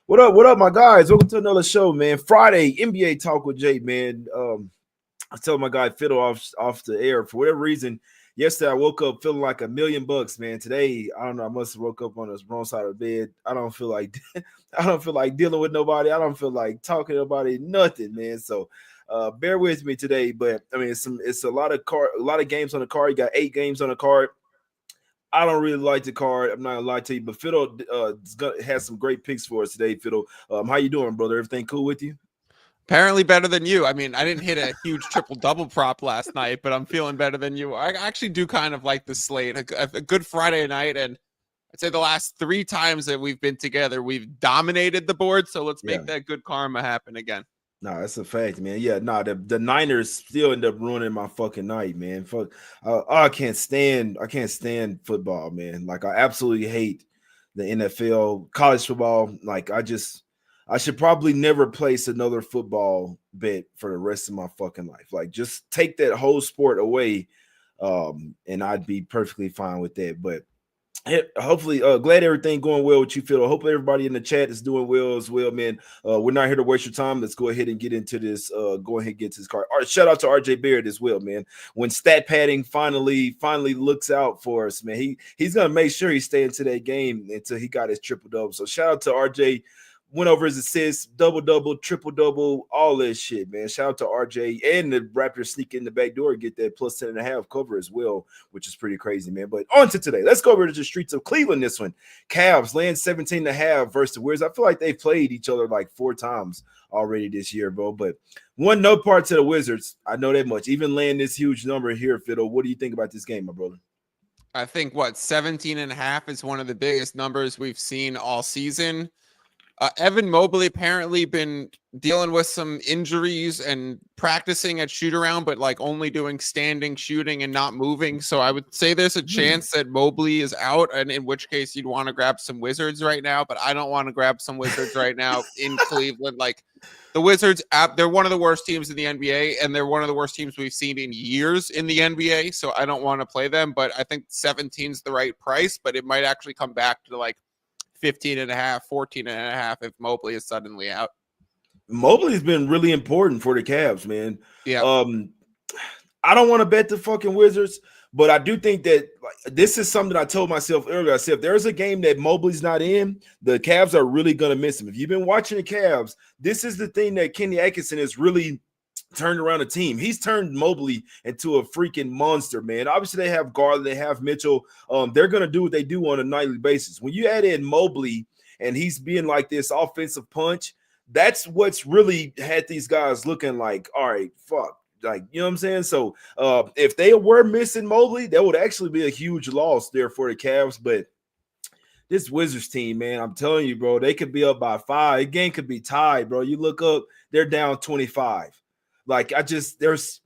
What up, my guys? Welcome to another show, man. Friday NBA Talk with Jay, man. I told my guy Fiddle off the air for whatever reason. Yesterday, I woke up feeling like $1,000,000, man. Today, I don't know. I must have woke up on the wrong side of the bed. I don't feel like dealing with nobody. I don't feel like talking to nobody. Nothing, man. So, bear with me today. But I mean, it's a lot of games on the card. You got 8 games on the card. I don't really like the card. I'm not gonna lie to you, but Fiddle has some great picks for us today. Fiddle, how you doing, brother? Everything cool with you? Apparently better than you. I mean, I didn't hit a huge triple-double prop last night, but I'm feeling better than you. I actually do kind of like the slate. A good Friday night, and I'd say the last 3 times that we've been together, we've dominated the board, so let's make that good karma happen again. No, that's a fact, man. Yeah, no, the Niners still end up ruining my fucking night, man. Fuck, I can't stand football, man. Like, I absolutely hate the NFL, college football. Like, I should probably never place another football bet for the rest of my fucking life. Like, just take that whole sport away, and I'd be perfectly fine with that. But hopefully, glad everything going well with you, Phil. Hopefully everybody in the chat is doing well as well, man. We're not here to waste your time. Let's go ahead and get into this. Go ahead and get to this card. Shout out to RJ Barrett as well, man. When stat padding finally looks out for us, man, he's gonna make sure he stay into that game until he got his triple double. So shout out to RJ. Went over his assists, double-double, triple-double, all that shit, man. Shout out to RJ and the Raptors sneak in the back door and get that plus 10.5 cover as well, which is pretty crazy, man. But on to today. Let's go over to the streets of Cleveland this one. Cavs land 17.5 versus the Wizards. I feel like they've played each other like 4 times already this year, bro. But no part to the Wizards. I know that much. Even laying this huge number here, Fiddle. What do you think about this game, my brother? I think, 17.5 is one of the biggest numbers we've seen all season. Evan Mobley apparently been dealing with some injuries and practicing at shoot around, but like only doing standing shooting and not moving. So I would say there's a chance that Mobley is out, and in which case you'd want to grab some Wizards right now. But I don't want to grab some Wizards right now in Cleveland. Like, the Wizards, they're one of the worst teams in the NBA, and they're one of the worst teams we've seen in years in the NBA. So I don't want to play them, but I think 17 is the right price, but it might actually come back to like 15.5, 14.5 if Mobley is suddenly out. Mobley's been really important for the Cavs, man. Yeah. I don't want to bet the fucking Wizards, but I do think that this is something I told myself earlier. I said, if there's a game that Mobley's not in, the Cavs are really going to miss him. If you've been watching the Cavs, this is the thing that Kenny Atkinson has really turned around the team. He's turned Mobley into a freaking monster, man. Obviously, they have Garland, they have Mitchell. They're going to do what they do on a nightly basis. When you add in Mobley and he's being like this offensive punch, that's what's really had these guys looking like, all right, fuck. Like, you know what I'm saying? So if they were missing Mobley, that would actually be a huge loss there for the Cavs. But this Wizards team, man, I'm telling you, bro, they could be up by 5. The game could be tied, bro. You look up, they're down 25. Like, there's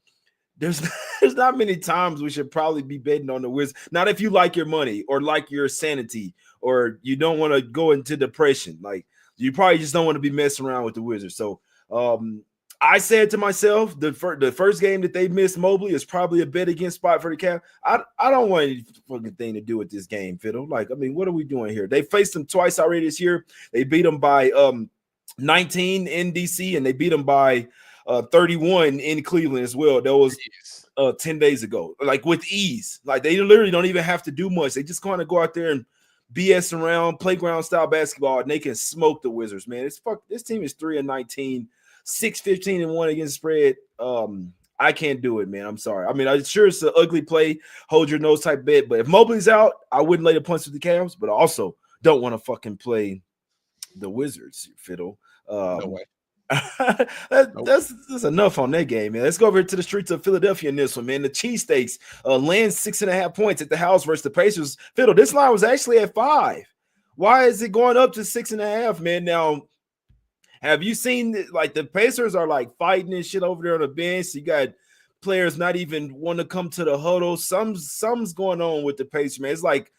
not many times we should probably be betting on the Wizards. Not if you like your money or like your sanity or you don't want to go into depression. Like, you probably just don't want to be messing around with the Wizards. So I said to myself, the first game that they missed Mobley is probably a bet against spot for the Cavs. I don't want any fucking thing to do with this game, Fiddle. Like, I mean, what are we doing here? They faced them twice already this year. They beat them by 19 in DC, and they beat them by 31 in Cleveland as well. That was 10 days ago. Like, with ease. Like, they literally don't even have to do much. They just kind of go out there and BS around, playground style basketball, and they can smoke the Wizards, man. This team is 3-19, 6-15-1 against spread. I can't do it, man. I'm sorry. I mean, I'm sure it's an ugly play, hold your nose type bet, but if Mobley's out, I wouldn't lay the punch with the Cavs, but I also don't want to fucking play the Wizards, Fiddle. No way. That's enough on that game, man. Let's go over to the streets of Philadelphia in this one, man. The cheesesteaks land 6.5 points at the house versus the Pacers. Fiddle, this line was actually at 5. Why is it going up to 6.5, man? Now, have you seen, like, the Pacers are like fighting and shit over there on the bench? You got players not even want to come to the huddle. Something's going on with the Pacers, man. It's like,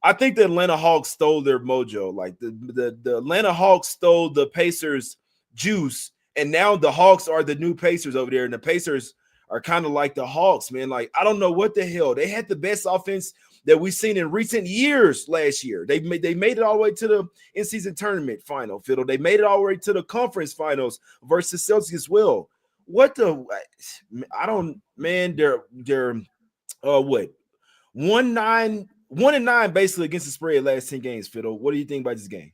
I think the Atlanta Hawks stole their mojo. Like, the Atlanta Hawks stole the Pacers juice. And now the Hawks are the new Pacers over there, and the Pacers are kind of like the Hawks, man. Like, I don't know what the hell. They had the best offense that we've seen in recent years last year. They made it all the way to the in-season tournament final, Fiddle. They made it all the way to the conference finals versus Celtics as well. What the – I don't – man, they're what? 1-9 basically against the spread last 10 games, Fiddle. What do you think about this game?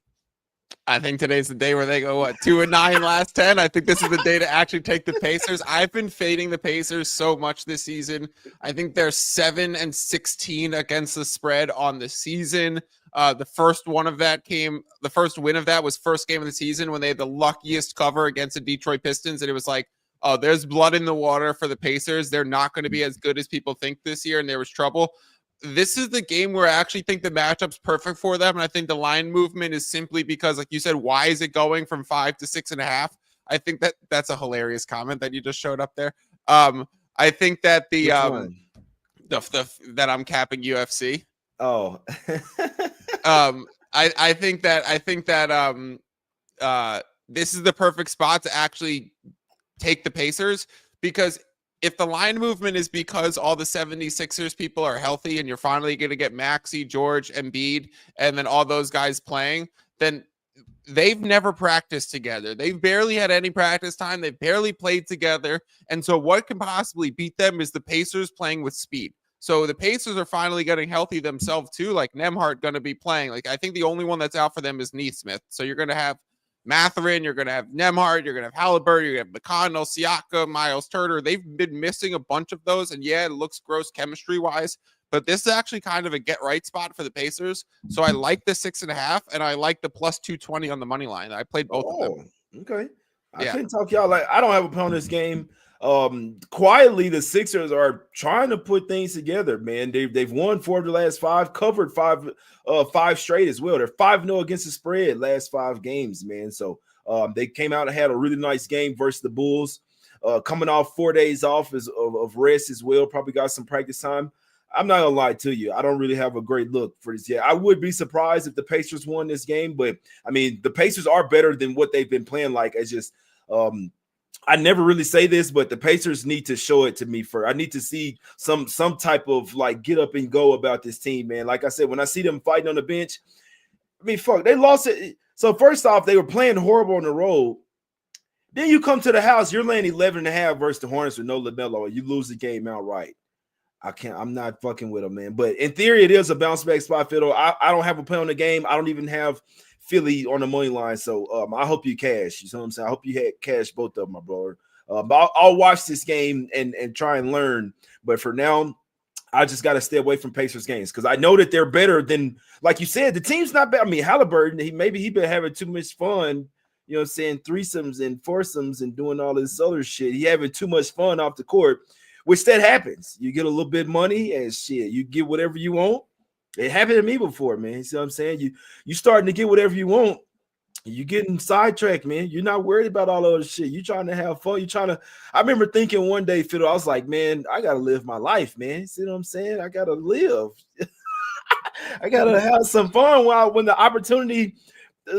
I think today's the day where they go, 2-9 last 10. I think this is the day to actually take the Pacers. I've been fading the Pacers so much this season. I think they're 7-16 against the spread on the season. The first win of that was first game of the season when they had the luckiest cover against the Detroit Pistons. And it was like, oh, there's blood in the water for the Pacers. They're not going to be as good as people think this year. And there was trouble. This is the game where I actually think the matchup's perfect for them. And I think the line movement is simply because, like you said, why is it going from 5 to 6.5? I think that's a hilarious comment that you just showed up there. I think that that I'm capping UFC. Oh, I think that this is the perfect spot to actually take the Pacers, because if the line movement is because all the 76ers people are healthy and you're finally going to get Maxey, George, Embiid, and then all those guys playing, then they've never practiced together. They've barely had any practice time. They've barely played together. And so what can possibly beat them is the Pacers playing with speed. So the Pacers are finally getting healthy themselves too. Like Nembhard going to be playing. Like, I think the only one that's out for them is Neesmith. So you're going to have Mathurin, you're going to have Nembhard, you're going to have Halliburton, you're going to have McConnell, Siakam, Miles Turner. They've been missing a bunch of those, and yeah, it looks gross chemistry-wise, but this is actually kind of a get-right spot for the Pacers. So I like the 6.5, and I like the plus 220 on the money line. I played both of them. Okay. I couldn't talk y'all. Like, I don't have a point on this game. Quietly, the Sixers are trying to put things together, man. They've won 4 of the last 5, covered 5 straight as well. They're 5-0 against the spread last 5 games, man. So they came out and had a really nice game versus the Bulls. Coming off 4 days off of rest as well. Probably got some practice time. I'm not gonna lie to you. I don't really have a great look for this yet. I would be surprised if the Pacers won this game, but I mean, the Pacers are better than what they've been playing like. It's just I never really say this, but the Pacers need to show it to me first. I need to see some type of like get up and go about this team, man. Like I said, when I see them fighting on the bench, I mean, fuck, they lost it. So first off, they were playing horrible on the road. Then you come to the house, you're laying 11.5 versus the Hornets with no LaMelo, and you lose the game outright. I'm not fucking with them, man. But in theory, it is a bounce back spot, Fiddle. I don't have a play on the game. I don't even have Philly on the money line. So I hope you cash. You know what I'm saying? I hope you had cash both of them, my brother. But I'll watch this game and try and learn. But for now, I just got to stay away from Pacers games because I know that they're better than, like you said, the team's not bad. I mean, Halliburton, maybe he been having too much fun, you know what I'm saying, threesomes and foursomes and doing all this other shit. He having too much fun off the court, which that happens. You get a little bit of money and shit. You get whatever you want. It happened to me before, man. You see what I'm saying? You starting to get whatever you want. You getting sidetracked, man. You're not worried about all of this shit. You trying to have fun. You trying to. I remember thinking one day, Fiddle, I was like, man, I gotta live my life, man. See what I'm saying? I gotta live. I gotta have some fun when the opportunity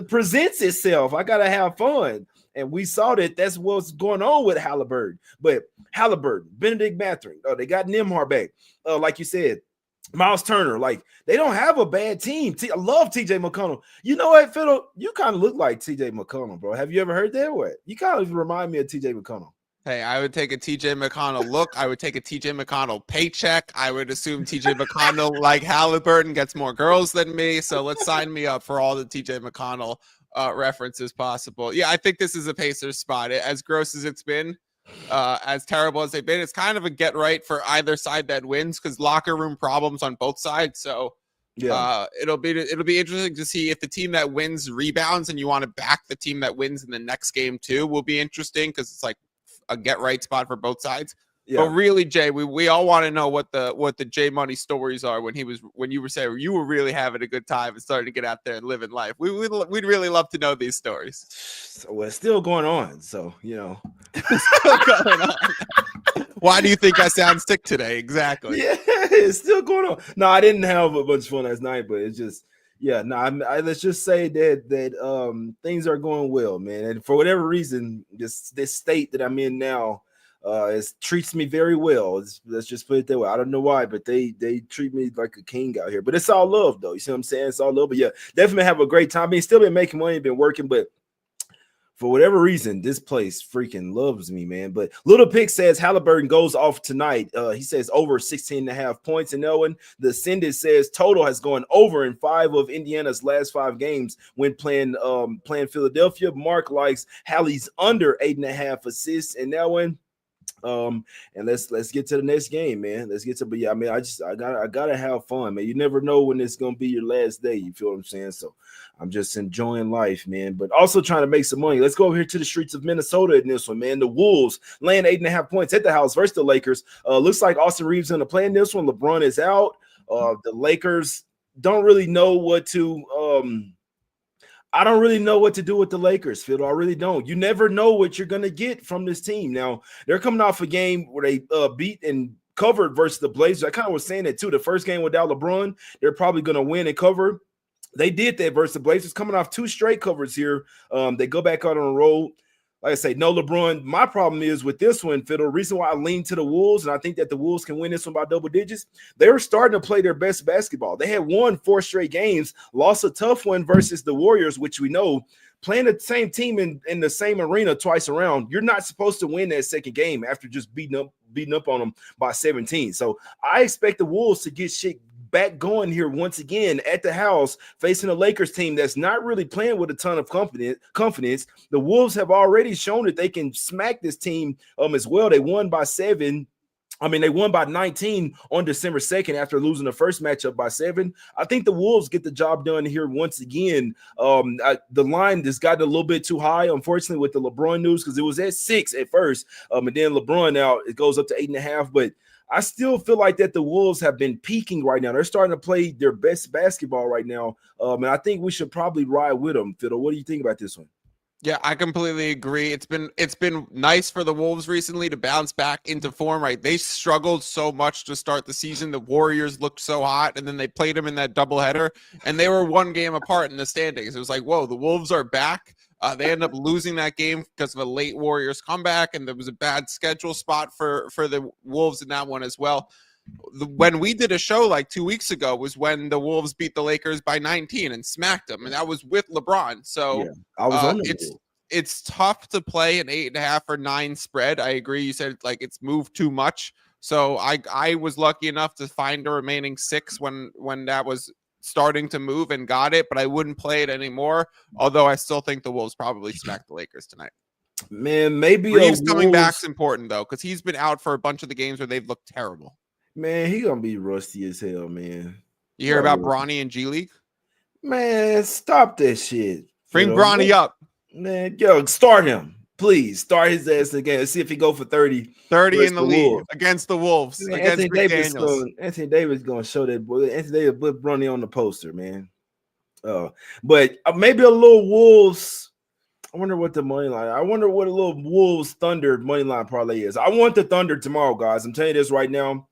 presents itself. I gotta have fun. And we saw that that's what's going on with Halliburton. But Halliburton, Benedict Mathurin, they got Nembhard back. Like you said, Miles Turner, like they don't have a bad team. I love TJ McConnell. You know what, Fiddle? You kind of look like TJ McConnell, bro. Have you ever heard that? What? You kind of remind me of TJ McConnell. Hey, I would take a TJ McConnell look. I would take a TJ McConnell paycheck. I would assume TJ McConnell, like Halliburton, gets more girls than me. So let's sign me up for all the TJ McConnell references possible. Yeah, I think this is a Pacers spot. As gross as it's been, as terrible as they've been, it's kind of a get right for either side that wins because locker room problems on both sides. So yeah, it'll be interesting to see if the team that wins rebounds and you want to back the team that wins in the next game too. Will be interesting because it's like a get right spot for both sides. Yeah. But really, Jay, we all want to know what the Jay Money stories are when you were saying you were really having a good time and starting to get out there and living life. We'd really love to know these stories. Well, it's still going on, so you know. It's still going on. Why do you think I sound sick today? Exactly. Yeah, it's still going on. No, I didn't have a bunch of fun last night, but it's just, Yeah, no, let's just say that things are going well, man. And for whatever reason, this state that I'm in now it treats me very well. Let's just put it that way. I don't know why, but they treat me like a king out here. But it's all love, though. You see what I'm saying? It's all love. But yeah, definitely have a great time. I mean, still been making money, been working, but for whatever reason, this place freaking loves me, man. But Little Pick says Halliburton goes off tonight. He says over 16.5 points. And Owen, the Ascendant says total has gone over in 5 of Indiana's last 5 games when playing Philadelphia. Mark likes Hallie's under 8.5 assists. And Owen, and let's get to the next game, man. But yeah, I mean, I gotta have fun, man. You never know when it's gonna be your last day. You feel what I'm saying? So I'm just enjoying life, man, but also trying to make some money. Let's go over here to the streets of Minnesota in this one, man. The Wolves laying 8.5 points at the house versus the Lakers. Looks like Austin Reeves gonna play in this one. LeBron is out. The Lakers don't really know what to I don't really know what to do with the Lakers, Fiddle. I really don't. You never know what you're going to get from this team. Now, they're coming off a game where they beat and covered versus the Blazers. I kind of was saying that, too. The first game without LeBron, they're probably going to win and cover. They did that versus the Blazers, coming off 2 straight covers here. They go back out on the road. Like I say, no LeBron. My problem is with this one, Fiddle. The reason why I lean to the Wolves, and I think that the Wolves can win this one by double digits, they're starting to play their best basketball. They had won 4 straight games, lost a tough one versus the Warriors, which we know, playing the same team in the same arena twice around, you're not supposed to win that second game after just beating up on them by 17. So I expect the Wolves to get shit back going here once again at the house, facing a Lakers team that's not really playing with a ton of confidence. The Wolves have already shown that they can smack this team as well. They won by 7. I mean, they won by 19 on December 2nd after losing the first matchup by 7. I think the Wolves get the job done here once again. The line just got a little bit too high, unfortunately, with the LeBron news, because it was at 6 at first. And then LeBron now, it goes up to 8.5. But I still feel like that the Wolves have been peaking right now. They're starting to play their best basketball right now. And I think we should probably ride with them, Fiddle. What do you think about this one? Yeah, I completely agree. It's been nice for the Wolves recently to bounce back into form, right? They struggled so much to start the season. The Warriors looked so hot, and then they played them in that doubleheader, and they were 1 game apart in the standings. It was like, whoa, the Wolves are back. They ended up losing that game because of a late Warriors comeback, and there was a bad schedule spot for the Wolves in that one as well. When we did a show like 2 weeks ago was when the Wolves beat the Lakers by 19 and smacked them, and that was with LeBron. So yeah, I was on it's tough to play an 8.5 or 9 spread. I agree. You said like it's moved too much. So I was lucky enough to find the remaining 6 when that was starting to move and got it, but I wouldn't play it anymore. Although I still think the Wolves probably smack the Lakers tonight. Man, maybe Reeves coming back's important though, because he's been out for a bunch of the games where they've looked terrible. Man, he gonna be rusty as hell, man. You hear about Bronny and G League? Man, stop that shit. Bring Bronny up. Man, yo, start him. Please start his ass again. Let's see if he go for 30. 30 in the league against the Wolves. Man, against Anthony Davis gonna show that boy. Anthony Davis put Bronny on the poster, man. But maybe a little Wolves. I wonder what the money line. I wonder what a little Wolves Thunder money line parlay is. I want the Thunder tomorrow, guys. I'm telling you this right now.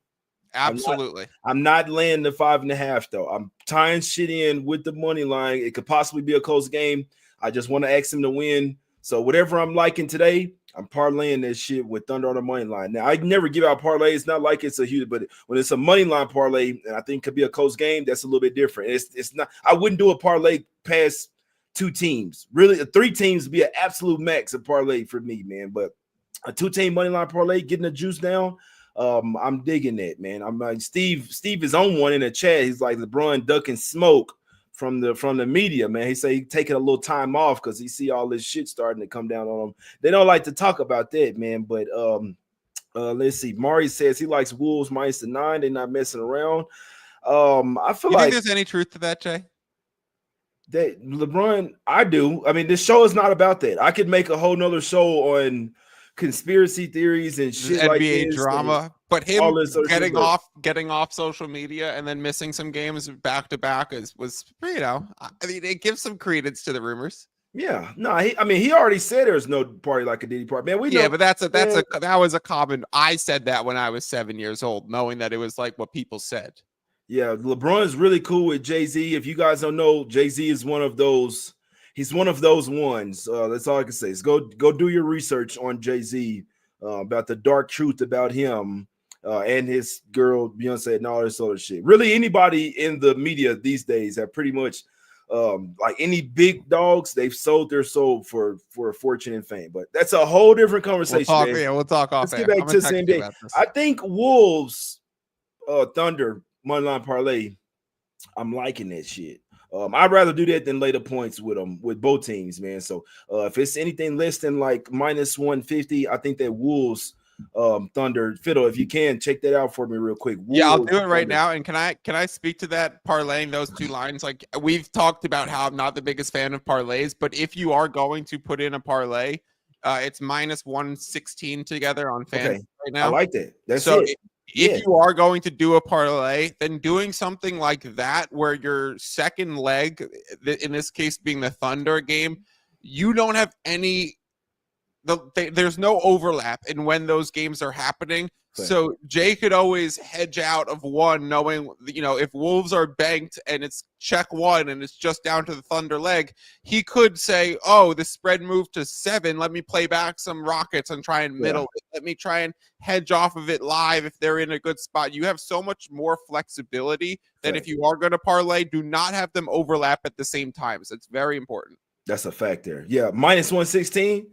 Absolutely. I'm not laying the 5.5 though. I'm tying shit in with the money line. It could possibly be a close game. I just want to ask him to win. So whatever I'm liking today, I'm parlaying that shit with Thunder on the money line. Now I never give out parlays. It's not like it's a huge, but when it's a money line parlay, and I think it could be a close game, that's a little bit different. It's not. I wouldn't do a parlay past 2 teams. Really, 3 teams would be an absolute max of parlay for me, man. But a 2-team money line parlay, getting the juice down. I'm digging that, man. I'm like Steve is on one in the chat. He's like LeBron ducking smoke from the media, man. He say he taking a little time off because he see all this shit starting to come down on him. They don't like to talk about that, man. But let's see. Mari says he likes Wolves minus the 9. They're not messing around. I feel like there's any truth to that, Jay? That LeBron, I do. I mean, this show is not about that. I could make a whole nother show on conspiracy theories and shit NBA like this, drama, but him getting off social media and then missing some games back to back was, you know, I mean, it gives some credence to the rumors. Yeah, no, he already said there's no party like a Diddy party, man. We know, but that was a common. I said that when I was 7 years old, knowing that it was like what people said. Yeah, LeBron is really cool with Jay-Z. If you guys don't know, Jay-Z is one of those. He's one of those ones. That's all I can say. Is go do your research on Jay-Z about the dark truth about him and his girl Beyonce and all this other shit. Really, anybody in the media these days have pretty much like any big dogs, they've sold their soul for a fortune and fame. But that's a whole different conversation. We'll talk off. Let's get back to same day. I think Wolves, Thunder moneyline parlay. I'm liking that shit. I'd rather do that than lay the points with them with both teams, man. So if it's anything less than like minus 150, I think that Wolves Thunder Fiddle, if you can check that out for me real quick. Wolves, I'll do it right Thunder. now. And can I speak to that parlaying those two lines? Like we've talked about how I'm not the biggest fan of parlays, but if you are going to put in a parlay, it's minus 116 together on fans right now. I like that. That's so it. If you are going to do a parlay, then doing something like that where your second leg, in this case being the Thunder game, you don't have any there's no overlap in when those games are happening. Okay. So Jay could always hedge out of one, knowing, if Wolves are banked and it's check one and it's just down to the Thunder leg, he could say, oh, the spread moved to 7. Let me play back some Rockets and try and middle it. Let me try and hedge off of it live if they're in a good spot. You have so much more flexibility that if you are going to parlay, do not have them overlap at the same time. So it's very important. That's a fact there. Yeah, minus 116.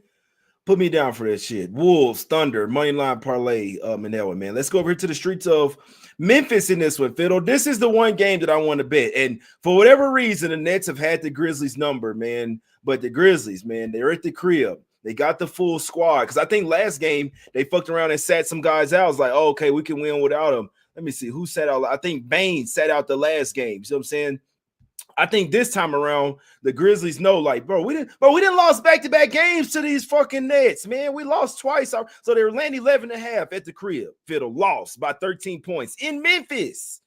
Put me down for that shit. Wolves, Thunder, moneyline parlay in that one, man. Let's go over here to the streets of Memphis in this one, Fiddle. This is the one game that I want to bet. And for whatever reason, the Nets have had the Grizzlies number, man. But the Grizzlies, man, they're at the crib. They got the full squad. Because I think last game, they fucked around and sat some guys out. I was like, oh, okay, we can win without them. Let me see. Who sat out? I think Bain sat out the last game. You know what I'm saying? I think this time around, the Grizzlies know, like, bro, we didn't lost back-to-back games to these fucking Nets, man. We lost twice. So they were laying 11.5 at the crib. Fiddle lost by 13 points in Memphis.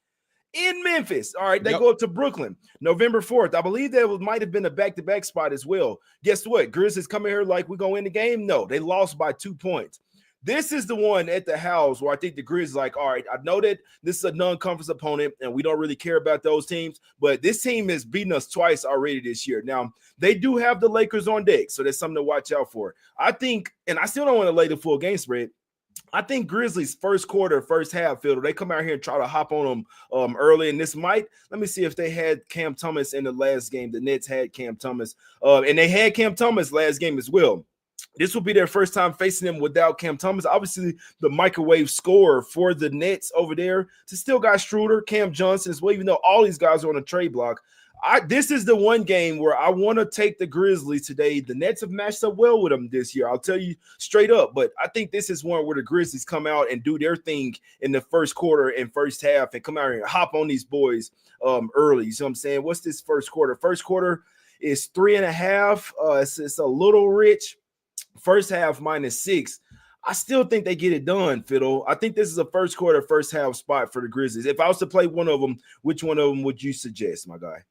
All right, they go up to Brooklyn November 4th. I believe that might have been a back-to-back spot as well. Guess what? Grizzlies coming here like we're going to win the game? No, they lost by 2 points. This is the one at the house where I think the Grizzlies like, all right, I know that this is a non-conference opponent and we don't really care about those teams, but this team has beaten us twice already this year. Now, they do have the Lakers on deck, so that's something to watch out for. I think, and I still don't want to lay the full game spread, I think Grizzlies first quarter, first half, Fiddle, they come out here and try to hop on them early, and this might, let me see if they had Cam Thomas in the last game. The Nets had Cam Thomas, and they had Cam Thomas last game as well. This will be their first time facing them without Cam Thomas. Obviously, the microwave scorer for the Nets over there. To still got Schroeder, Cam Johnson as well, even though all these guys are on a trade block. This is the one game where I want to take the Grizzlies today. The Nets have matched up well with them this year. I'll tell you straight up. But I think this is one where the Grizzlies come out and do their thing in the first quarter and first half and come out here and hop on these boys early. You see what I'm saying? What's this first quarter? First quarter is 3.5. It's a little rich. First half -6. I still think they get it done, Fiddle. I think this is a first quarter, first half spot for the Grizzlies. If I was to play one of them, which one of them would you suggest, my guy?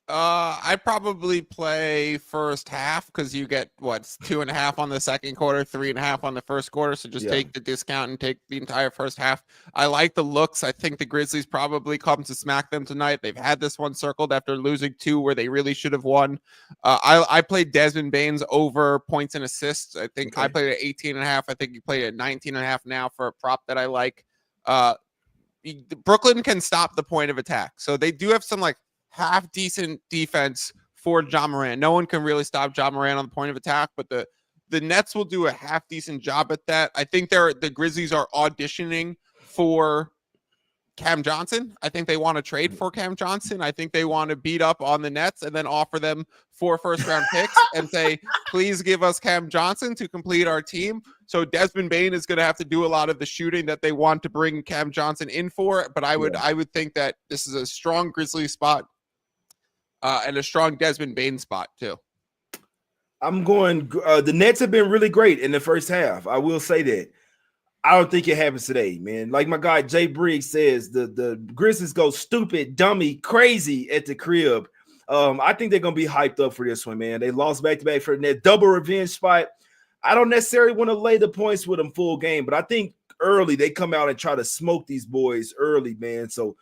I'd probably play first half because you get 2.5 on the second quarter, 3.5 on the first quarter. So just take the discount and take the entire first half. I like the looks. I think the Grizzlies probably come to smack them tonight. They've had this one circled after losing 2 where they really should have won. I played Desmond Baines over points and assists. I think I played at 18.5. I think you played at 19.5 now for a prop that I like. Brooklyn can stop the point of attack. So they do have some half decent defense for Ja Morant. No one can really stop Ja Morant on the point of attack, but the Nets will do a half decent job at that. I think the Grizzlies are auditioning for Cam Johnson. I think they want to trade for Cam Johnson. I think they want to beat up on the Nets and then offer them 4 first-round picks and say, please give us Cam Johnson to complete our team. So Desmond Bain is going to have to do a lot of the shooting that they want to bring Cam Johnson in for. But I would think that this is a strong Grizzlies spot. And a strong Desmond Bain spot, too. I'm going the Nets have been really great in the first half. I will say that. I don't think it happens today, man. Like my guy Jay Briggs says, the Grizzlies go stupid, dummy, crazy at the crib. I think they're going to be hyped up for this one, man. They lost back-to-back for that double revenge spot. I don't necessarily want to lay the points with them full game, but I think early, they come out and try to smoke these boys early, man. So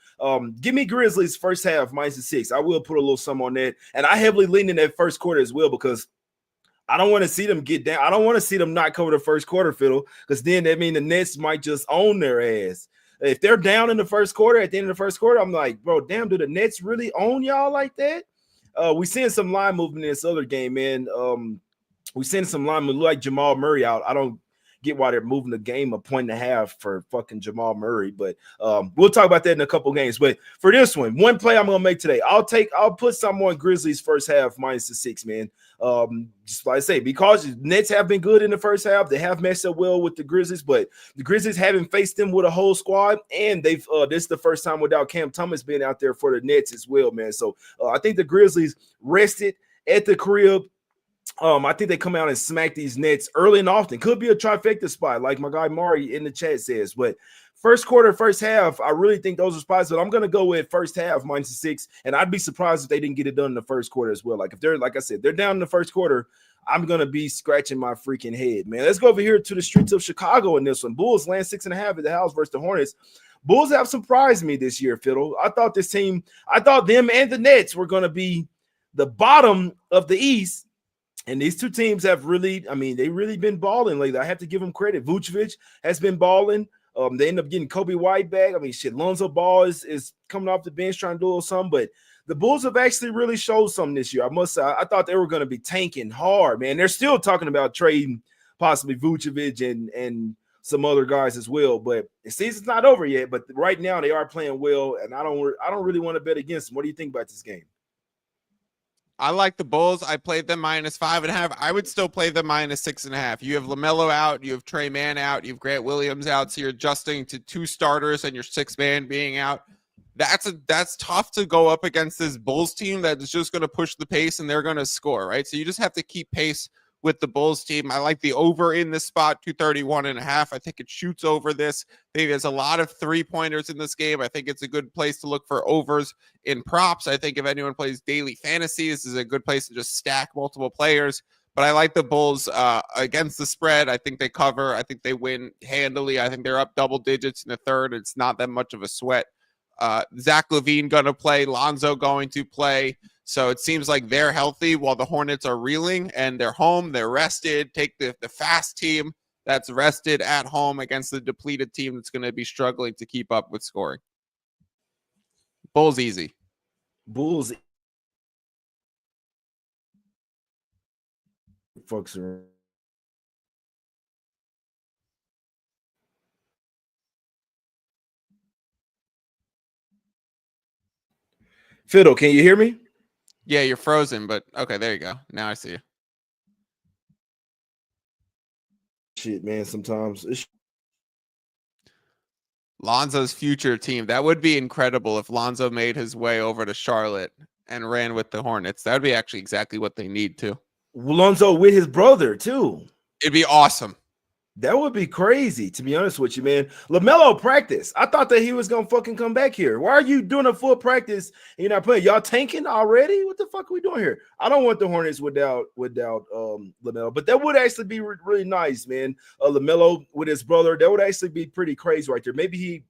give me Grizzlies first half -6. I will put a little sum on that. And I heavily lean in that first quarter as well because I don't want to see them get down. I don't want to see them not cover the first quarter, Fiddle, because then that means the Nets might just own their ass. If they're down in the first quarter, at the end of the first quarter, I'm like, bro, damn, do the Nets really own y'all like that? We seeing some line movement in this other game, man. We seeing some line movement like Jamal Murray out. I don't get why they're moving the game 1.5 points for fucking Jamal Murray, but we'll talk about that in a couple games. But for this one play I'm gonna make today, I'll put some on Grizzlies first half -6, man. Just like I say, because Nets have been good in the first half, they have matched up well with the Grizzlies, but the Grizzlies haven't faced them with a whole squad, and they've this is the first time without Cam Thomas being out there for the Nets as well, man. So I think the Grizzlies rested at the crib. I think they come out and smack these Nets early and often. Could be a trifecta spot, like my guy Mari in the chat says. But first quarter, first half, I really think those are spots. But I'm gonna go with first half -6, and I'd be surprised if they didn't get it done in the first quarter as well. Like if they're, like I said, they're down in the first quarter, I'm gonna be scratching my freaking head, man. Let's go over here to the streets of Chicago in this one. Bulls land 6.5 at the house versus the Hornets. Bulls have surprised me this year, Fiddle. I thought them and the Nets were gonna be the bottom of the East. And these two teams have really, they really been balling lately. I have to give them credit. Vucevic has been balling. They end up getting Kobe White back. Lonzo Ball is coming off the bench trying to do a little something. But the Bulls have actually really showed something this year. I must say, I thought they were going to be tanking hard, man. They're still talking about trading possibly Vucevic and some other guys as well. But the season's not over yet. But right now they are playing well, and I don't really want to bet against them. What do you think about this game? I like the Bulls. I played them -5.5. I would still play them -6.5. You have LaMelo out. You have Trey Mann out. You have Grant Williams out. So you're adjusting to 2 starters and your 6th man being out. That's tough to go up against this Bulls team that is just going to push the pace and they're going to score, right? So you just have to keep pace with the Bulls team. I like the over in this spot, 231.5. I think it shoots over this. I think there's a lot of 3-pointers in this game. I think it's a good place to look for overs in props. I think if anyone plays daily fantasy, this is a good place to just stack multiple players. But I like the Bulls against the spread. I think they cover. I think they win handily. I think they're up double digits in the third. It's not that much of a sweat. Zach LaVine going to play. Lonzo going to play. So it seems like they're healthy while the Hornets are reeling, and they're home. They're rested. Take the fast team that's rested at home against the depleted team that's going to be struggling to keep up with scoring. Bulls easy. Bulls. Folks are. Fiddle, can you hear me? Yeah, you're frozen, but okay, there you go. Now I see you. Shit, man, sometimes it's Lonzo's future team. That would be incredible if Lonzo made his way over to Charlotte and ran with the Hornets. That would be actually exactly what they need to. Lonzo with his brother, too. It'd be awesome. That would be crazy, to be honest with you, man. LaMelo practice. I thought that he was going to fucking come back here. Why are you doing a full practice and you're not playing? Y'all tanking already? What the fuck are we doing here? I don't want the Hornets without LaMelo, but that would actually be really nice, man. LaMelo with his brother, that would actually be pretty crazy right there. Maybe he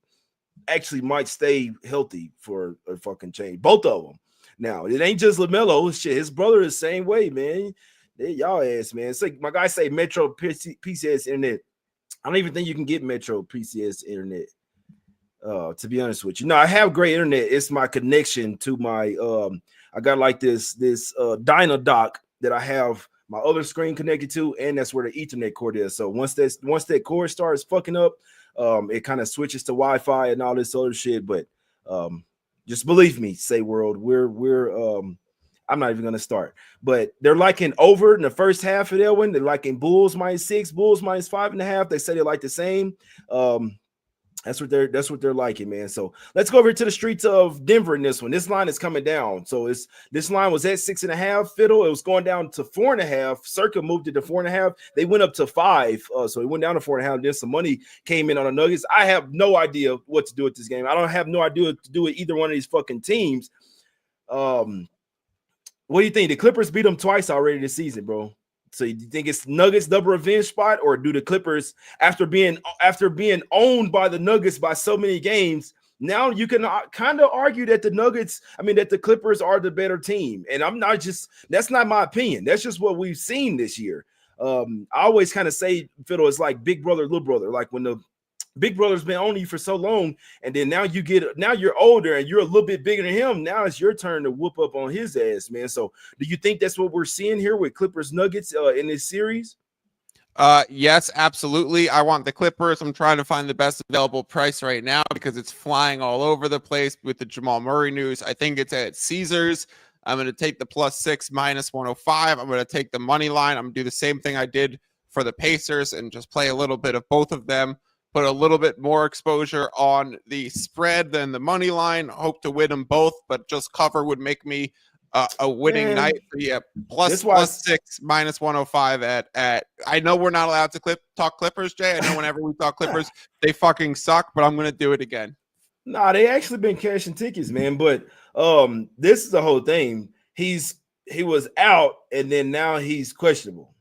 actually might stay healthy for a fucking change. Both of them. Now, it ain't just LaMelo. Shit, his brother is the same way, man. Y'all ass, man. It's like my guy say Metro PCS internet. I don't even think you can get Metro PCS internet. To be honest with you. No, I have great internet. It's my connection to my I got like this Dynadock that I have my other screen connected to, and that's where the Ethernet cord is. So once that cord starts fucking up, it kind of switches to Wi-Fi and all this other shit. But just believe me, say world, we're I'm not even going to start, but they're liking over in the first half of that one. They're liking Bulls -6, Bulls -5.5. They say they like the same. That's what they're liking, man. So let's go over to the streets of Denver in this one. This line is coming down. So this line was at 6.5. Fiddle, it was going down to 4.5. Circa moved it to 4.5. They went up to 5. So it went down to 4.5. Then some money came in on the Nuggets. I have no idea what to do with this game. I don't have no idea what to do with either one of these fucking teams. What do you think? The Clippers beat them twice already this season, bro. So you think it's Nuggets double revenge spot, or do the Clippers, after being owned by the Nuggets by so many games, now you can kind of argue that that the Clippers are the better team. And that's not my opinion. That's just what we've seen this year. I always kind of say, Fiddle, it's like big brother, little brother. Like when the big brother's been on you for so long, and then now you're older and you're a little bit bigger than him. Now it's your turn to whoop up on his ass, man. So do you think that's what we're seeing here with Clippers Nuggets in this series? Yes, absolutely. I want the Clippers. I'm trying to find the best available price right now because it's flying all over the place with the Jamal Murray news. I think it's at Caesars. I'm going to take the +6 -105. I'm going to take the money line. I'm going to do the same thing I did for the Pacers and just play a little bit of both of them. Put a little bit more exposure on the spread than the money line. Hope to win them both, but just cover would make me a winning night. Yeah, +6 -105 at. I know we're not allowed to talk Clippers, Jay. I know whenever we talk Clippers, they fucking suck, but I'm going to do it again. Nah, they actually been cashing tickets, man. But this is the whole thing. He was out, and then now he's questionable.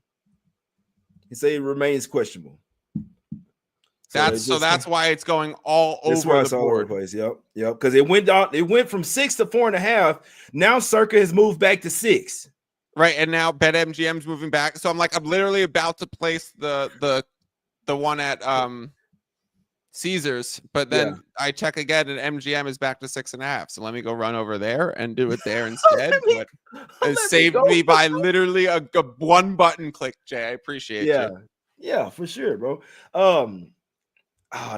He said he remains questionable. So that's why it's going all over the board. All over the place. Yep. Because it went from 6 to 4.5. Now Circa has moved back to 6. Right, and now BetMGM's moving back. So I'm literally about to place the one at Caesars, but then I check again, and MGM is back to 6.5. So let me go run over there and do it there instead. But it saved me by literally a one button click, Jay. I appreciate you. Yeah, for sure, bro.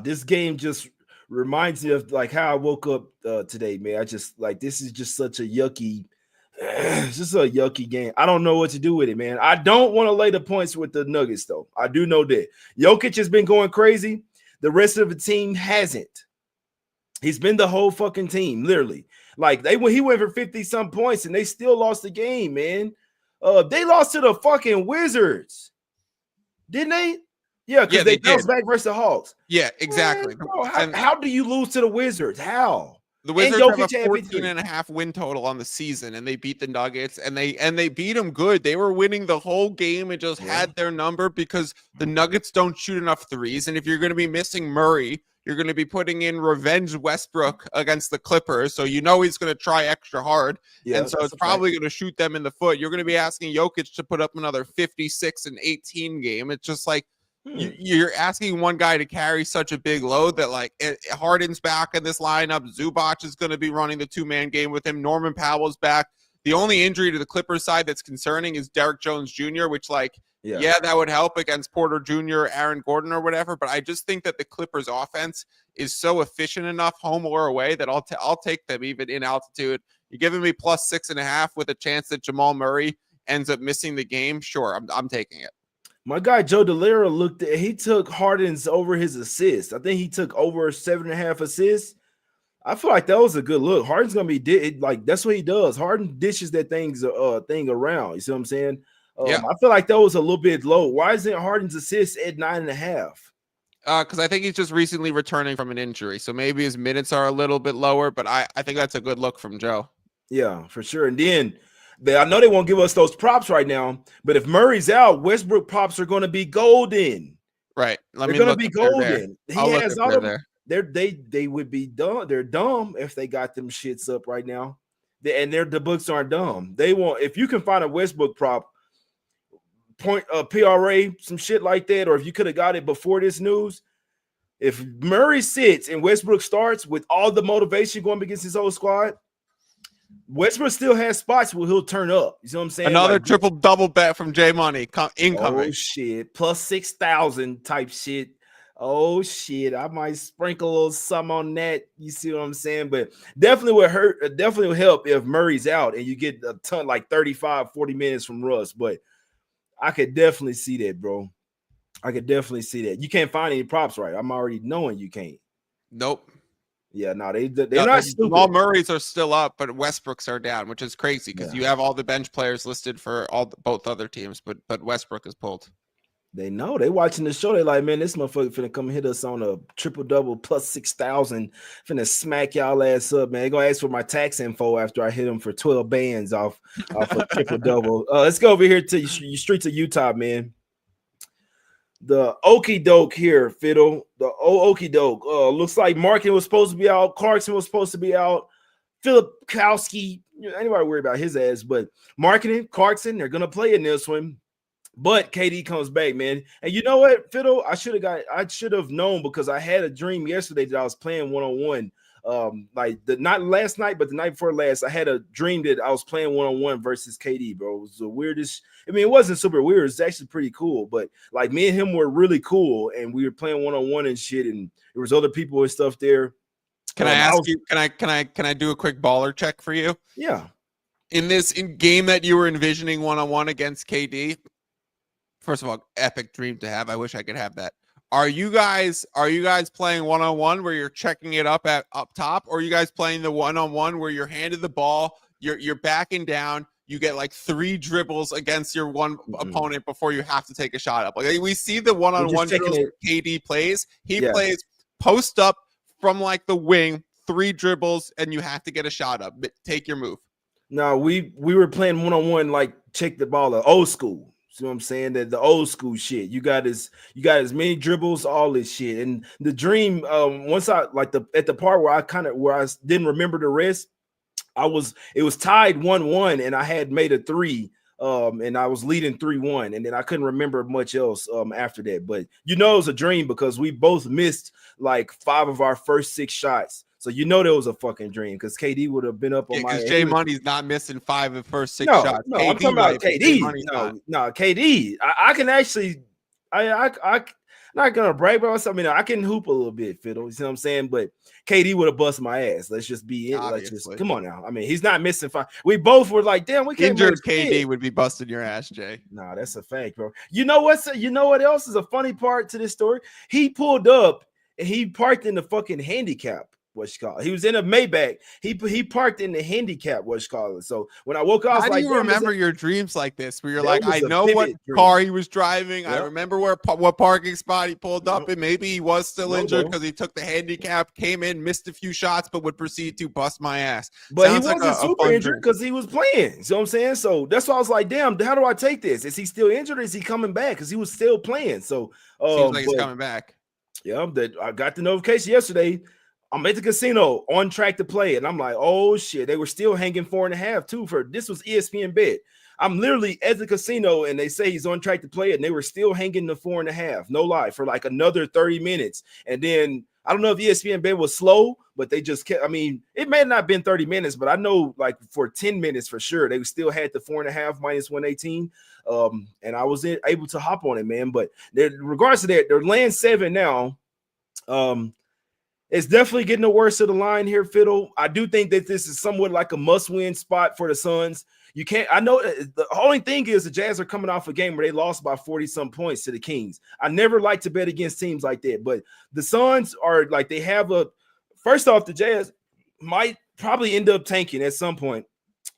This game just reminds me of like how I woke up today, man. I just this is just such a yucky, just a yucky game. I don't know what to do with it, man. I don't want to lay the points with the Nuggets, though. I do know that Jokic has been going crazy. The rest of the team hasn't. He's been the whole fucking team, literally. Like he went for 50-some points and they still lost the game, man. They lost to the fucking Wizards, didn't they? Yeah, because they bounced back versus the Hawks. Yeah, exactly. Man, bro, how do you lose to the Wizards? How? The Wizards have a 14.5 win total on the season, and they beat the Nuggets, and they beat them good. They were winning the whole game and just had their number because the Nuggets don't shoot enough threes. And if you're going to be missing Murray, you're going to be putting in revenge Westbrook against the Clippers, so you know he's going to try extra hard, and so it's probably going to shoot them in the foot. You're going to be asking Jokic to put up another 56 and 18 game. It's just like, you're asking one guy to carry such a big load that Harden's back in this lineup. Zubac is going to be running the 2-man game with him. Norman Powell's back. The only injury to the Clippers side that's concerning is Derrick Jones Jr., which that would help against Porter Jr., Aaron Gordon or whatever. But I just think that the Clippers offense is so efficient enough home or away that I'll take them even in altitude. You're giving me +6.5 with a chance that Jamal Murray ends up missing the game. Sure, I'm taking it. My guy Joe DeLera he took Harden's over his assists. I think he took over 7.5 assists. I feel like that was a good look. Harden's gonna be that's what he does. Harden dishes that thing around. You see what I'm saying? I feel like that was a little bit low. Why isn't Harden's assist at 9.5? Because I think he's just recently returning from an injury, so maybe his minutes are a little bit lower. But I think that's a good look from Joe. Yeah, for sure. And then I know they won't give us those props right now, but if Murray's out, Westbrook props are going to be golden. Right. They're going to be golden. He has all of them. They would be dumb. They're dumb if they got them shits up right now. The books aren't dumb. They won't. If you can find a Westbrook prop, PRA, some shit like that, or if you could have got it before this news, if Murray sits and Westbrook starts with all the motivation going against his whole squad, Westbrook still has spots where he'll turn up. You see what I'm saying? Another triple-double bet from J Money incoming. Oh, shit. +6,000 type shit. Oh, shit. I might sprinkle a little something on that. You see what I'm saying? But definitely will help if Murray's out and you get a ton, like 35, 40 minutes from Russ. But I could definitely see that, bro. I could definitely see that. You can't find any props, right? I'm already knowing you can't. Nope. Yeah, no, they're not stupid. All Murrays are still up, but Westbrooks are down, which is crazy because you have all the bench players listed for both other teams, but Westbrook is pulled. They know they watching the show. They like, man, this motherfucker finna come hit us on a triple double plus 6,000. Finna smack y'all ass up, man. They gonna ask for my tax info after I hit them for 12 bands off a triple double. Let's go over here to you streets of Utah, man. The okey doke here, Fiddle. The okey doke. Looks like Markin was supposed to be out. Clarkson was supposed to be out. Philip Kowski, anybody worry about his ass, but Markin, Clarkson, they're gonna play in this one. But KD comes back, man. And you know what, Fiddle? I should have known because I had a dream yesterday that I was playing one-on-one. Not last night, but the night before last, I had a dream that I was playing one-on-one versus KD, bro. It was the weirdest. I mean, it wasn't super weird. It's actually pretty cool. But like me and him were really cool, and we were playing one-on-one and shit, and there was other people and stuff there. Can I ask you? Can I do a quick baller check for you? Yeah. In game that you were envisioning one-on-one against KD. First of all, epic dream to have. I wish I could have that. Are you guys playing one-on-one where you're checking it up top, or are you guys playing the one-on-one where you're handed the ball, you're backing down, you get like 3 dribbles against your one opponent before you have to take a shot up? Like we see the one-on-one drills KD plays. He plays post up from like the wing, 3 dribbles, and you have to get a shot up. Take your move. No, we were playing one-on-one, like check the ball, old school. See what I'm saying? That the old school shit. You got as many dribbles, all this shit. And the dream, once I at the part where I didn't remember the rest, it was tied 1-1, and I had made a 3. And I was leading 3-1, and then I couldn't remember much else after that. But it was a dream because we both missed like 5 of our first 6 shots. So there was a fucking dream because KD would have been up on my. Because Jay Money's not missing 5 of the first 6 shots. No, KD, I'm talking about KD. No, KD. I can actually. I'm not gonna brag about myself. I mean, I can hoop a little bit, Fiddle. You see what I'm saying? But KD would have busted my ass. Let's just be it. Let's just come on now. I mean, he's not missing 5. We both were like, damn, we can't. Injured KD would be busting your ass, Jay. Nah, that's a fact, bro. You know what else is a funny part to this story? He pulled up and he parked in the fucking handicap. He was in a Maybach. He parked in the handicap. So when I woke up, I was how do you remember your dreams like this? Where you're like, I know what car he was driving. Yep. I remember what parking spot he pulled up in. Maybe he was still injured because he took the handicap, came in, missed a few shots, but would proceed to bust my ass. But he wasn't super injured because he was playing. You know what I'm saying? So that's why I was like, damn, how do I take this? Is he still injured or is he coming back? Because he was still playing. So seems like he's coming back. Yeah, I got the notification yesterday. I'm at the casino on track to play, and I'm like, oh shit, they were still hanging 4.5 too. This was ESPN bet. I'm literally at the casino, and they say he's on track to play, and they were still hanging the 4.5, no lie, for like another 30 minutes. And then I don't know if ESPN bet was slow, but they just kept. I mean, it may not have been 30 minutes, but I know like for 10 minutes for sure, they still had the 4.5 minus 118. And I was able to hop on it, man. But in regards to that, they're laying 7 now. It's definitely getting the worst of the line here, Fiddle. I do think that this is somewhat like a must-win spot for the Suns. You can't. I know the only thing is the Jazz are coming off a game where they lost by 40-some points to the Kings. I never like to bet against teams like that, but the Suns are like they have a. First off, the Jazz might probably end up tanking at some point.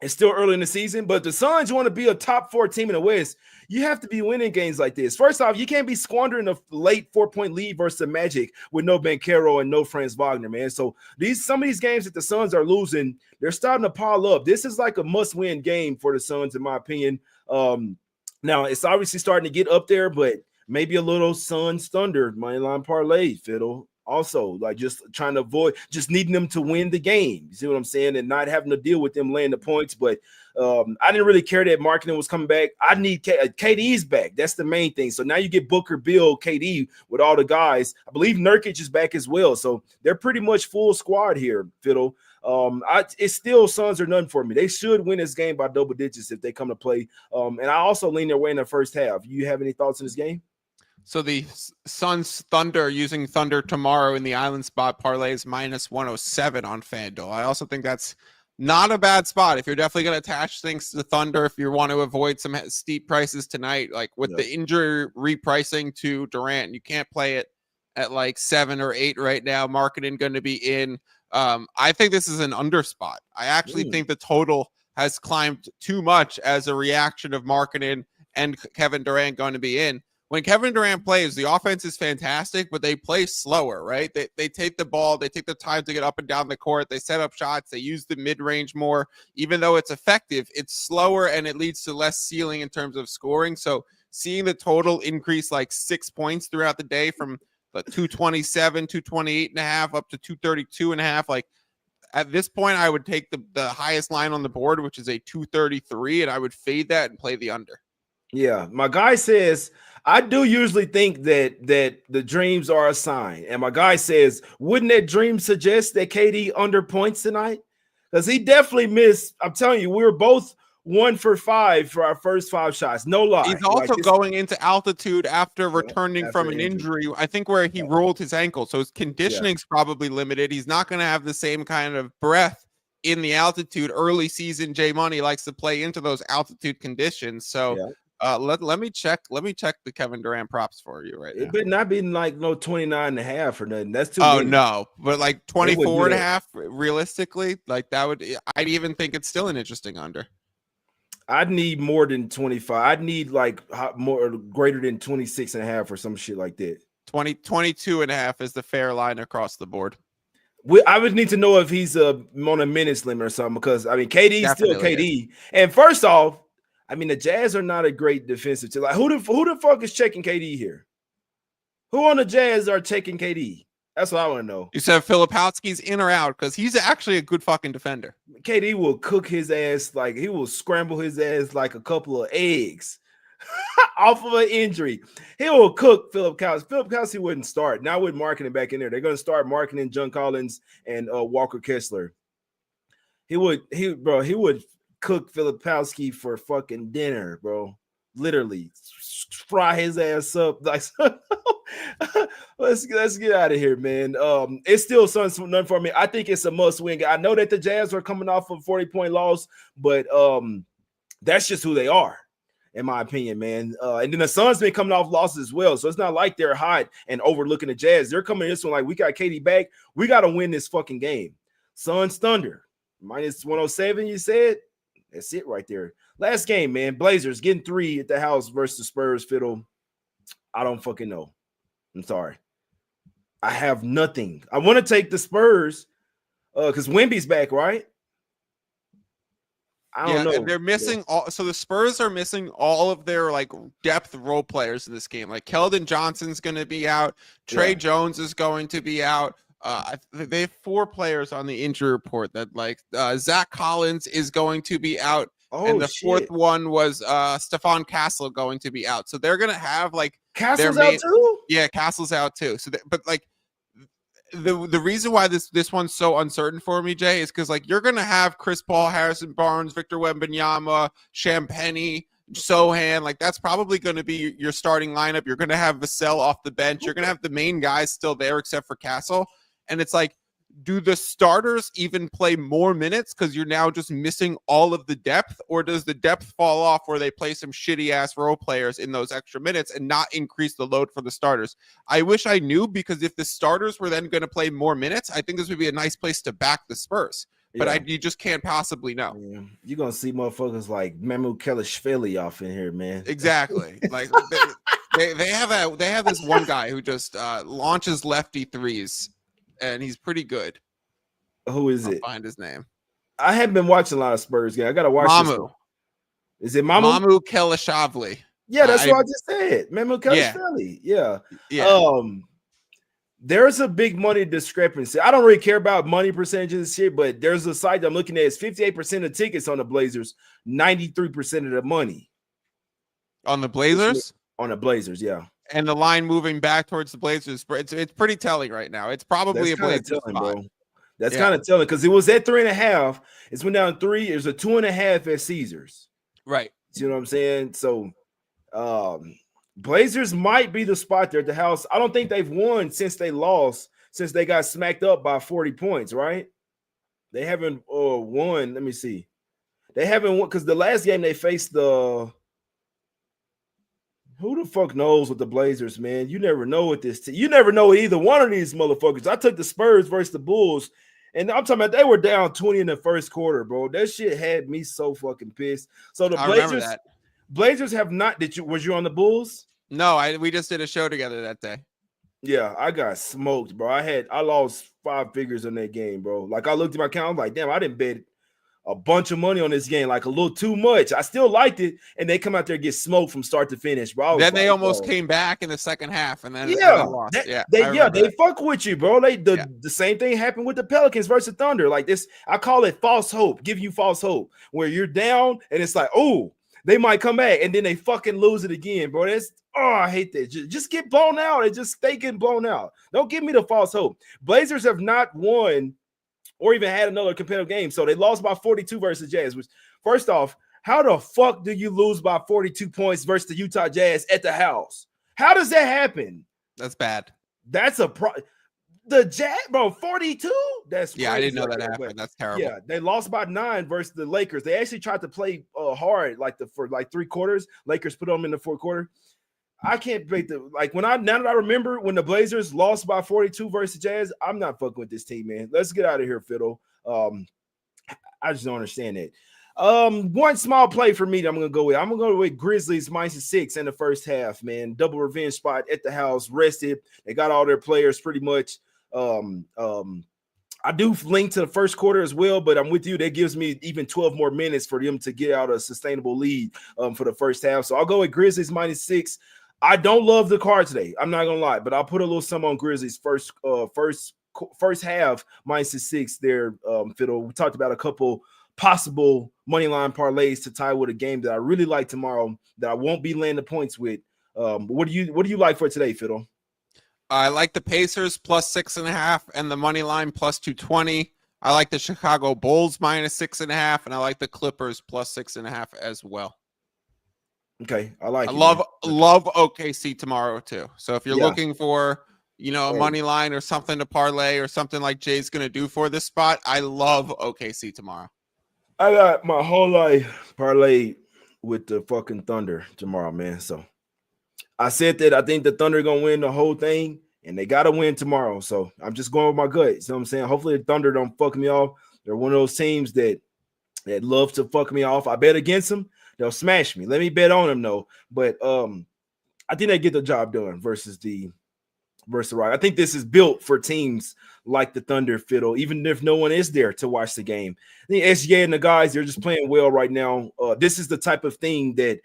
It's still early in the season, but the Suns, you want to be a top 4 team in the West, you have to be winning games like this. First off, you can't be squandering a late 4-point lead versus the Magic with no Banchero and no Franz Wagner, man. So some of these games that the Suns are losing, they're starting to pile up. This is like a must-win game for the Suns, in my opinion. Now, it's obviously starting to get up there, but maybe a little Suns Thunder moneyline parlay, Fiddle. Also, like just trying to avoid just needing them to win the game. You see what I'm saying? And not having to deal with them laying the points. But I didn't really care that Markkanen was coming back. I need KD's back. That's the main thing. So now you get Booker, Bill, KD with all the guys. I believe Nurkic is back as well. So they're pretty much full squad here, Fiddle. It's still Suns are none for me. They should win this game by double digits if they come to play. And I also lean their way in the first half. You have any thoughts on this game? So the Suns Thunder using Thunder tomorrow in the island spot parlays minus 107 on FanDuel. I also think that's not a bad spot. If you're definitely going to attach things to Thunder, if you want to avoid some steep prices tonight, like with the injury repricing to Durant, you can't play it at like 7 or 8 right now. Markkanen going to be in. I think this is an under spot. I actually think the total has climbed too much as a reaction of Markkanen and Kevin Durant going to be in. when Kevin Durant plays, the offense is fantastic, but they play slower, right? They take the ball, they take the time to get up and down the court, they set up shots, they use the mid-range more. Even though it's effective, it's slower and it leads to less ceiling in terms of scoring. So seeing the total increase like 6 points throughout the day from the 227, 228.5 up to 232.5, like at this point, I would take the highest line on the board, which is a 233, and I would fade that and play the under. Yeah, my guy says I do usually think that the dreams are a sign, and my guy says, wouldn't that dream suggest that KD under points tonight? Because he definitely missed. I'm telling you, we were both 1 for 5 for our first 5 shots. No lie. He's also going into altitude after returning from an injury. I think where he rolled his ankle, so his conditioning's probably limited. He's not going to have the same kind of breath in the altitude. Early season, J Money likes to play into those altitude conditions. So. Let me check the Kevin Durant props for you right now. It better not be like no 29.5 or nothing. That's too many. No, but like 24.5 realistically, like that would, I'd even think it's still an interesting under. I'd need more than 25. I'd need like more greater than 26.5 or some shit like that. 22.5 is the fair line across the board. I would need to know if he's on a minutes limit or something, because I mean KD's still KD. And first off, I mean, the Jazz are not a great defensive team. Like, who the fuck is checking KD here? Who on the Jazz are checking KD? That's what I want to know. You said Filipowski's in or out, because he's actually a good fucking defender. KD will cook his ass, like he will scramble his ass like a couple of eggs off of an injury. He will cook Filipowski. Filipowski wouldn't start. Now with marketing back in there, they're going to start marketing John Collins and Walker Kessler. He would cook Filipowski for fucking dinner, bro. Literally fry his ass up. Like, let's get out of here, man. It's still nothing for me. I think it's a must-win. I know that the Jazz are coming off of 40-point loss, but that's just who they are, in my opinion, man. And then the Suns been coming off losses as well, so it's not like they're hot and overlooking the Jazz. They're coming this one like, we got KD back. We got to win this fucking game. Suns Thunder minus 107. You said. That's it right there. Last game, man. Blazers getting 3 at the house versus Spurs. Fiddle. I don't fucking know. I'm sorry. I have nothing. I want to take the Spurs because Wemby's back, right? I don't know. They're missing all. So the Spurs are missing all of their like depth role players in this game. Like Keldon Johnson's going to be out. Trey Jones is going to be out. They have 4 players on the injury report that like Zach Collins is going to be out. And the fourth one was Stephon Castle going to be out. So they're going to have like Castle's out too? Yeah, Castle's out too. So but like the reason why this one's so uncertain for me, Jay, is because like you're going to have Chris Paul, Harrison Barnes, Victor Wembanyama, Champagnie, Sohan, like that's probably going to be your starting lineup. You're going to have Vassell off the bench. You're going to have the main guys still there except for Castle. And it's like, do the starters even play more minutes because you're now just missing all of the depth? Or does the depth fall off where they play some shitty-ass role players in those extra minutes and not increase the load for the starters? I wish I knew, because if the starters were then going to play more minutes, I think this would be a nice place to back the Spurs. But you just can't possibly know. Yeah. You're going to see motherfuckers like Memu Kelishvili off in here, man. Exactly. Like they have this one guy who just launches lefty threes, and he's pretty good. Who is it? I'll find his name. I haven't been watching a lot of Spurs games. I got to watch Mamu. Is it Mamu? Mamu Kelishvili. Yeah, that's what I just said. Memu Kelishvili. Yeah. There's a big money discrepancy. I don't really care about money percentages and shit, but there's a site I'm looking at. It's 58% of tickets on the Blazers, 93% of the money. On the Blazers? On the Blazers, yeah. And the line moving back towards the Blazers, it's pretty telling right now. It's probably a Blazers spot. Bro. That's kind of telling, because it was at 3.5. It's went down 3. There's a 2.5 at Caesars. Right. You know what I'm saying? So Blazers might be the spot there at the house. I don't think they've won since they got smacked up by 40 points, right? They haven't won. Let me see. They haven't won because the last game they faced who the fuck knows with the Blazers, man? You never know with this. You never know with either one of these motherfuckers. I took the Spurs versus the Bulls, and I'm talking about they were down 20 in the first quarter, bro. That shit had me so fucking pissed. So the Blazers have not. Was you on the Bulls? No, we just did a show together that day. Yeah, I got smoked, bro. I lost 5 figures on that game, bro. Like I looked at my account, I'm like, damn, I didn't bet a bunch of money on this game, like a little too much. I still liked it, and they come out there and get smoked from start to finish, bro. I was Then they like, almost bro. came back in the second half, and then Yeah, lost. they fuck with you, bro. The same thing happened with the Pelicans versus Thunder. Like this, I call it false hope. Give you false hope where you're down, and it's like, oh, they might come back, and then they fucking lose it again, bro. I hate that. Just get blown out and just stay getting blown out. Don't give me the false hope. Blazers have not won or even had another competitive game. So they lost by 42 versus Jazz, which, first off, how the fuck do you lose by 42 points versus the Utah Jazz at the house? How does that happen? That's bad. That's a the Jazz, bro, 42? That's crazy. I didn't know that happened. That's terrible. Yeah, they lost by 9 versus the Lakers. They actually tried to play hard for 3 quarters. Lakers put them in the fourth quarter. I can't break now that I remember when the Blazers lost by 42 versus Jazz, I'm not fucking with this team, man. Let's get out of here, Fiddle. I just don't understand it. One small play for me that I'm gonna go with. I'm gonna go with Grizzlies -6 in the first half, man. Double revenge spot at the house, rested. They got all their players pretty much. I do link to the first quarter as well, but I'm with you. That gives me even 12 more minutes for them to get out a sustainable lead for the first half. So I'll go with Grizzlies -6. I don't love the card today. I'm not gonna lie, but I'll put a little sum on Grizzlies first half -6 there. Fiddle. We talked about a couple possible money line parlays to tie with a game that I really like tomorrow that I won't be laying the points with. What do you like for today, Fiddle? I like the Pacers +6.5 and the money line +220. I like the Chicago Bulls -6.5, and I like the Clippers +6.5 as well. Okay, I love OKC tomorrow too. So if you're looking for, a money line or something to parlay or something like Jay's going to do for this spot, I love OKC tomorrow. I got my whole life parlay with the fucking Thunder tomorrow, man. So I said that I think the Thunder going to win the whole thing, and they got to win tomorrow. So I'm just going with my gut. You know what I'm saying? Hopefully the Thunder don't fuck me off. They're one of those teams that love to fuck me off. I bet against them. They'll smash me. Let me bet on them, though. But I think they get the job done versus the Rock. I think this is built for teams like the Thunder, Fiddle, even if no one is there to watch the game. I think SGA and the guys, they're just playing well right now. This is the type of games that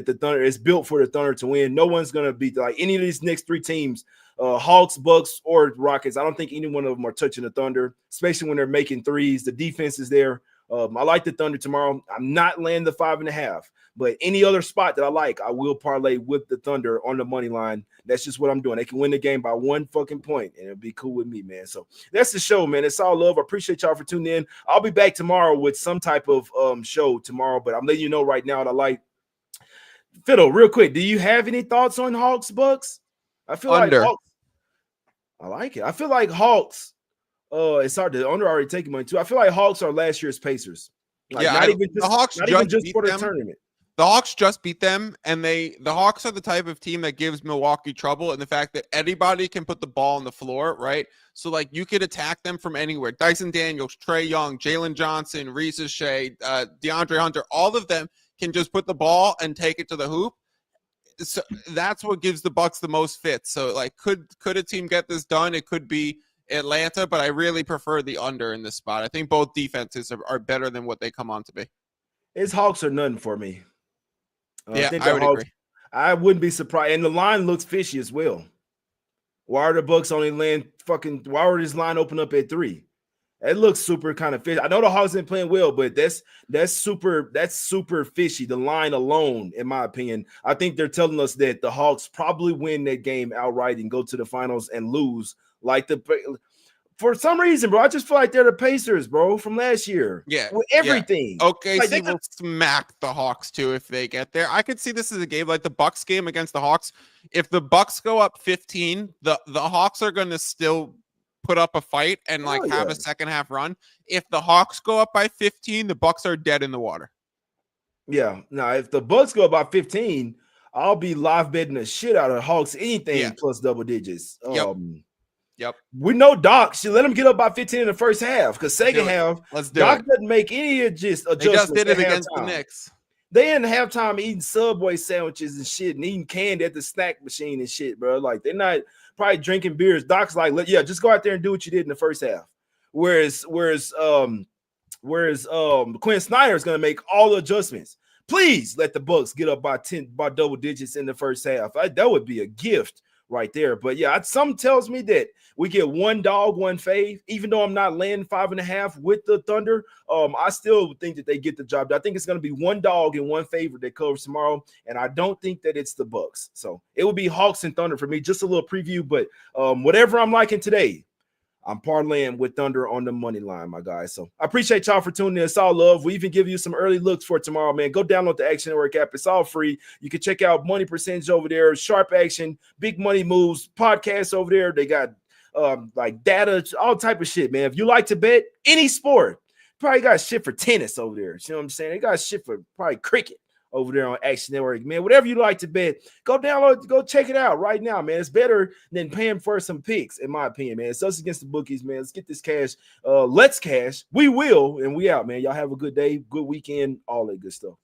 the Thunder is built for the Thunder to win. No one's going to beat like any of these next 3 teams, Hawks, Bucks, or Rockets. I don't think any one of them are touching the Thunder, especially when they're making threes. The defense is there. I like the Thunder tomorrow. I'm not laying the 5.5, but any other spot that I like, I will parlay with the Thunder on the money line. That's just what I'm doing. They can win the game by 1 fucking point, and it'll be cool with me, man. So that's the show, man. It's all love. I appreciate y'all for tuning in. I'll be back tomorrow with some type of show tomorrow, but I'm letting you know right now that I like Fiddle. Real quick, do you have any thoughts on Hawks Bucks? I feel under. like Hawks. I like it. I feel like Hawks. It's hard to under already taking money too. I feel like Hawks are last year's Pacers. Like, the Hawks just for the tournament. The Hawks just beat them, and the Hawks are the type of team that gives Milwaukee trouble, and the fact that anybody can put the ball on the floor, right? So like you could attack them from anywhere. Dyson Daniels, Trae Young, Jalen Johnson, Reese Shea, DeAndre Hunter, all of them can just put the ball and take it to the hoop. So that's what gives the Bucks the most fits. So like, could a team get this done? It could be Atlanta, but I really prefer the under in this spot. I think both defenses are better than what they come on to be. It's Hawks or nothing for me. I would agree. I wouldn't be surprised. And the line looks fishy as well. Why are the Bucks only why would this line open up at 3? It looks super kind of fishy. I know the Hawks ain't playing well, but that's super fishy. The line alone, in my opinion. I think they're telling us that the Hawks probably win that game outright and go to the finals and lose. For some reason, bro, I just feel like they're the Pacers, bro, from last year. Yeah. With everything. Yeah. Okay, so they will smack the Hawks too if they get there. I could see this as a game like the Bucks game against the Hawks. If the Bucks go up 15, the Hawks are going to still put up a fight and have a second half run. If the Hawks go up by 15, the Bucks are dead in the water. Yeah. Now, if the Bucks go up by 15, I'll be live betting the shit out of Hawks anything plus double digits. Yep. We know Doc should let him get up by 15 in the first half because second half, Let's do Doc it. doesn't make any adjustments. They just did it against the Knicks. They in halftime eating Subway sandwiches and shit and eating candy at the snack machine and shit, bro. Like they're not probably drinking beers. Doc's like, yeah, just go out there and do what you did in the first half. Whereas Quinn Snyder is gonna make all the adjustments. Please let the Bucks get up by double digits in the first half. That would be a gift right there. But yeah, something tells me that we get one dog, one fave. Even though I'm not laying 5.5 with the Thunder, I still think that they get the job done. I think it's going to be one dog and one favorite that covers tomorrow, and I don't think that it's the Bucks. So it will be Hawks and Thunder for me. Just a little preview, but whatever I'm liking today, I'm parlaying with Thunder on the money line, my guys. So I appreciate y'all for tuning in. It's all love. We even give you some early looks for tomorrow, man. Go download the Action Network app. It's all free. You can check out Money Percentage over there, Sharp Action, Big Money Moves, podcasts over there. They got like data, all type of shit, man. If you like to bet any sport, probably got shit for tennis over there. You know what I'm saying? They got shit for probably cricket over there on Action Network, man. Whatever you like to bet, go download, go check it out right now, man. It's better than paying for some picks, in my opinion, man. It's Us Against the Bookies, man. Let's get this cash. Let's cash. We will, and we out, man. Y'all have a good day, good weekend, all that good stuff.